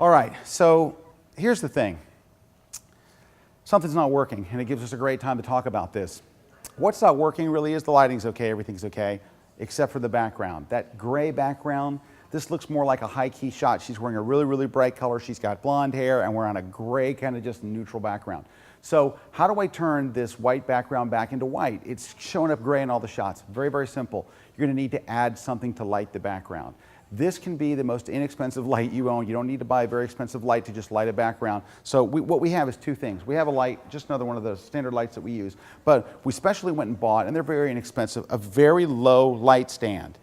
All right, so here's the thing. Something's not working, and it gives us a great time to talk about this. What's not working really is the lighting's okay, everything's okay, except for the background. That gray background, this looks more like a high-key shot. She's wearing a really, really bright color. She's got blonde hair, and we're on a gray, kind of just neutral background. So how do I turn this white background back into white? It's showing up gray in all the shots. Very, very simple. You're going to need to add something to light the background. This can be the most inexpensive light you own. You don't need to buy a very expensive light to just light a background. So what we have is two things. We have a light, just another one of those standard lights that we use, but we specially went and bought, and they're very inexpensive, a very low light stand.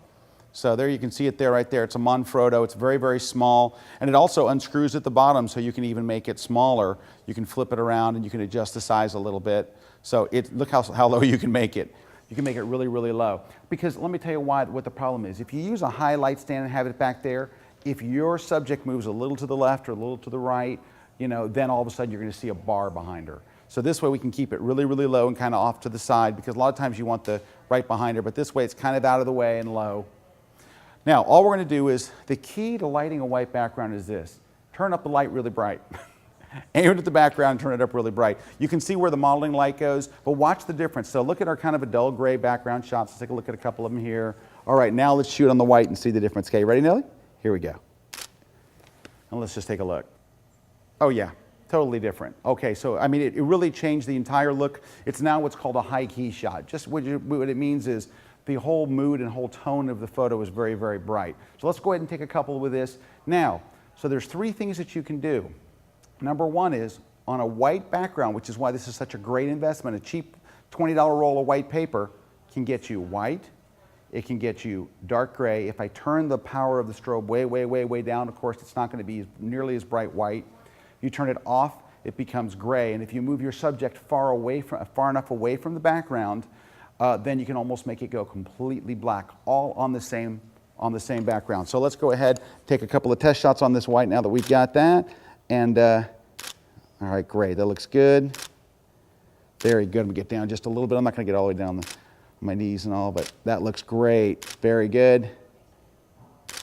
So there you can see it there, right there. It's a Manfrotto. It's very, very small, and it also unscrews at the bottom, so you can even make it smaller. You can flip it around, and you can adjust the size a little bit. So look how low you can make it. You can make it really, really low. Because let me tell you what the problem is. If you use a high light stand and have it back there, if your subject moves a little to the left or a little to the right, then all of a sudden you're going to see a bar behind her. So this way we can keep it really, really low and kind of off to the side, because a lot of times you want the right behind her, but this way it's kind of out of the way and low. Now, all we're going to do is, the key to lighting a white background is this. Turn up the light really bright. Aim it at the background, turn it up really bright. You can see where the modeling light goes, but watch the difference. So look at our kind of a dull gray background shots. Let's take a look at a couple of them here. All right, now let's shoot on the white and see the difference. Okay, ready, Nellie? Here we go. And let's just take a look. Oh yeah, totally different. Okay, so I mean, it really changed the entire look. It's now what's called a high key shot. Just what it means is the whole mood and whole tone of the photo is very, very bright. So let's go ahead and take a couple with this. Now, so there's three things that you can do. Number one is, on a white background, which is why this is such a great investment, a cheap $20 roll of white paper can get you white, it can get you dark gray. If I turn the power of the strobe way, way, way, way down, of course, it's not going to be nearly as bright white. If you turn it off, it becomes gray. And if you move your subject far enough away from the background, then you can almost make it go completely black, all on the same background. So let's go ahead, take a couple of test shots on this white now that we've got that. And, all right, great, that looks good. Very good. I'm going to get down just a little bit. I'm not going to get all the way down my knees and all, but that looks great. Very good.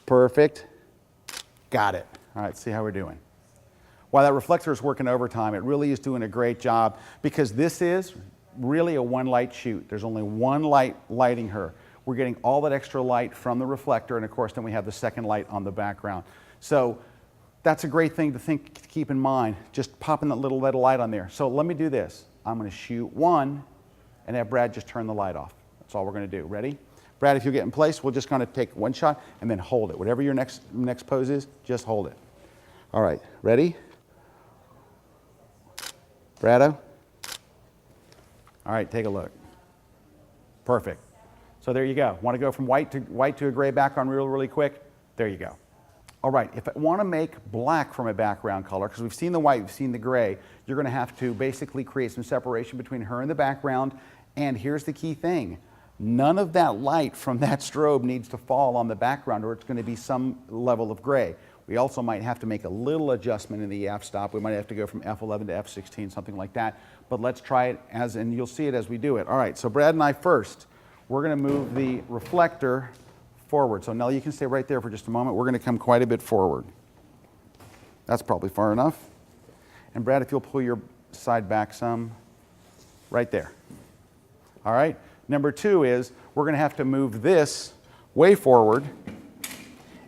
Perfect. Got it. All right, see how we're doing. While that reflector is working overtime, it really is doing a great job, because this is really a one light shoot. There's only one light lighting her. We're getting all that extra light from the reflector, and of course then we have the second light on the background. So that's a great thing to keep in mind, just popping that little light on there. So let me do this. I'm going to shoot one and have Brad just turn the light off. That's all we're going to do. Ready? Brad, if you'll get in place, we're just going to take one shot and then hold it. Whatever your next pose is, just hold it. All right, ready? Brado? All right, take a look. Perfect. So there you go. Want to go from white to a gray background really quick? There you go. All right, if I want to make black from a background color, because we've seen the white, we've seen the gray, you're going to have to basically create some separation between her and the background. And here's the key thing. None of that light from that strobe needs to fall on the background, or it's going to be some level of gray. We also might have to make a little adjustment in the f-stop. We might have to go from f11 to f16, something like that. But let's try it and you'll see it as we do it. All right, so Brad and I first, we're going to move the reflector forward. So Nellie, you can stay right there for just a moment. We're going to come quite a bit forward. That's probably far enough. And Brad, if you'll pull your side back some, right there. All right. Number two is, we're going to have to move this way forward,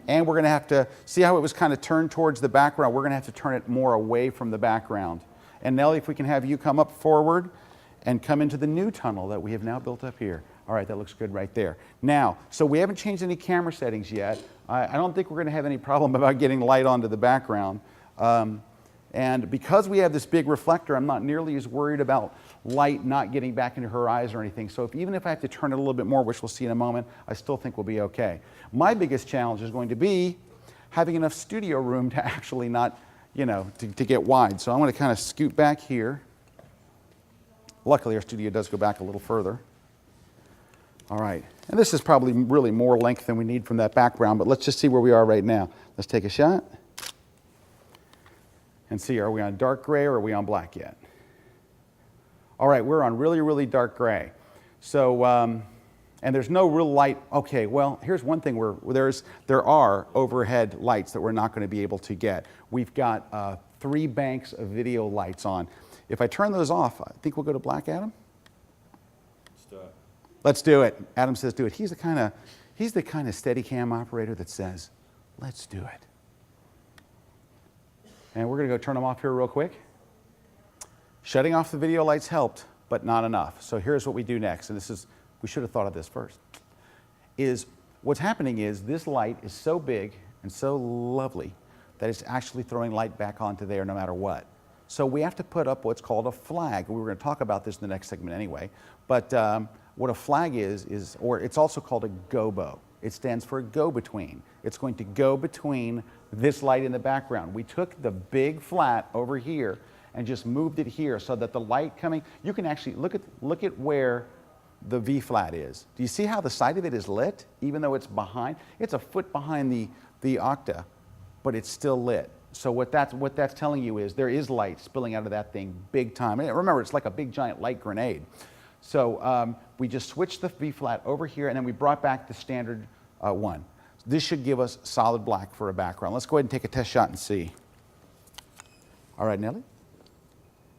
and we're going to have to see how it was kind of turned towards the background. We're going to have to turn it more away from the background. And Nellie, if we can have you come up forward and come into the new tunnel that we have now built up here. All right, that looks good right there. Now, so we haven't changed any camera settings yet. I don't think we're going to have any problem about getting light onto the background. And because we have this big reflector, I'm not nearly as worried about light not getting back into her eyes or anything. So even if I have to turn it a little bit more, which we'll see in a moment, I still think we'll be okay. My biggest challenge is going to be having enough studio room to actually not, to get wide. So I'm going to kind of scoot back here. Luckily, our studio does go back a little further. All right, and this is probably really more length than we need from that background, but let's just see where we are right now. Let's take a shot and see, are we on dark gray or are we on black yet? All right, we're on really, really dark gray. So And there's no real light. Okay, well, here's one thing where there are overhead lights that we're not going to be able to get. We've got 3 banks of video lights on. If I turn those off, I think we'll go to black, Adam? Let's do it. Let's do it. Adam says do it. He's the kind of Steadicam operator that says, let's do it. And we're going to go turn them off here real quick. Shutting off the video lights helped, but not enough. So here's what we do next, and we should have thought of this first, is what's happening is this light is so big and so lovely that it's actually throwing light back onto there no matter what. So we have to put up what's called a flag. We were going to talk about this in the next segment anyway, but what a flag is, or it's also called a gobo. It stands for go-between. It's going to go between this light in the background. We took the big flat over here and just moved it here so that the light coming, you can actually look at where the V flat is. Do you see how the side of it is lit, even though it's behind? It's a foot behind the octa, but it's still lit. So what that's telling you is there is light spilling out of that thing big time. And remember, it's like a big giant light grenade. So we just switched the V flat over here, and then we brought back the standard one. This should give us solid black for a background. Let's go ahead and take a test shot and see. All right, Nellie.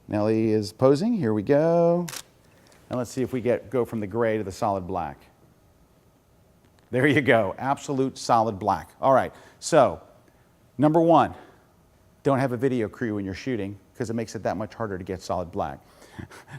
Nellie is posing. Here we go. And let's see if we go from the gray to the solid black. There you go. Absolute solid black. All right. So, number 1, don't have a video crew when you're shooting because it makes it that much harder to get solid black.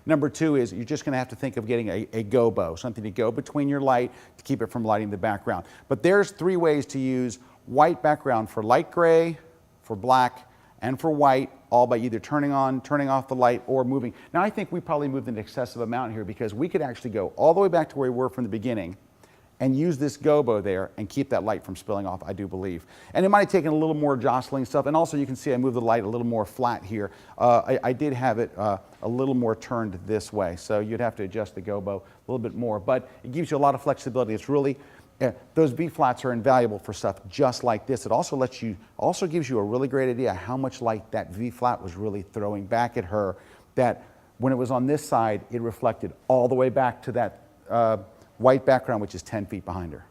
Number 2 is you're just going to have to think of getting a gobo, something to go between your light to keep it from lighting the background. But there's 3 ways to use white background for light gray, for black, and for white, all by either turning on, turning off the light, or moving. Now, I think we probably moved an excessive amount here because we could actually go all the way back to where we were from the beginning and use this gobo there and keep that light from spilling off, I do believe. And it might have taken a little more jostling stuff. And also you can see I moved the light a little more flat here. I did have it a little more turned this way. So you'd have to adjust the gobo a little bit more. But it gives you a lot of flexibility. It's really, those V flats are invaluable for stuff just like this. It also gives you a really great idea how much light that V flat was really throwing back at her, that when it was on this side, it reflected all the way back to that white background, which is 10 feet behind her.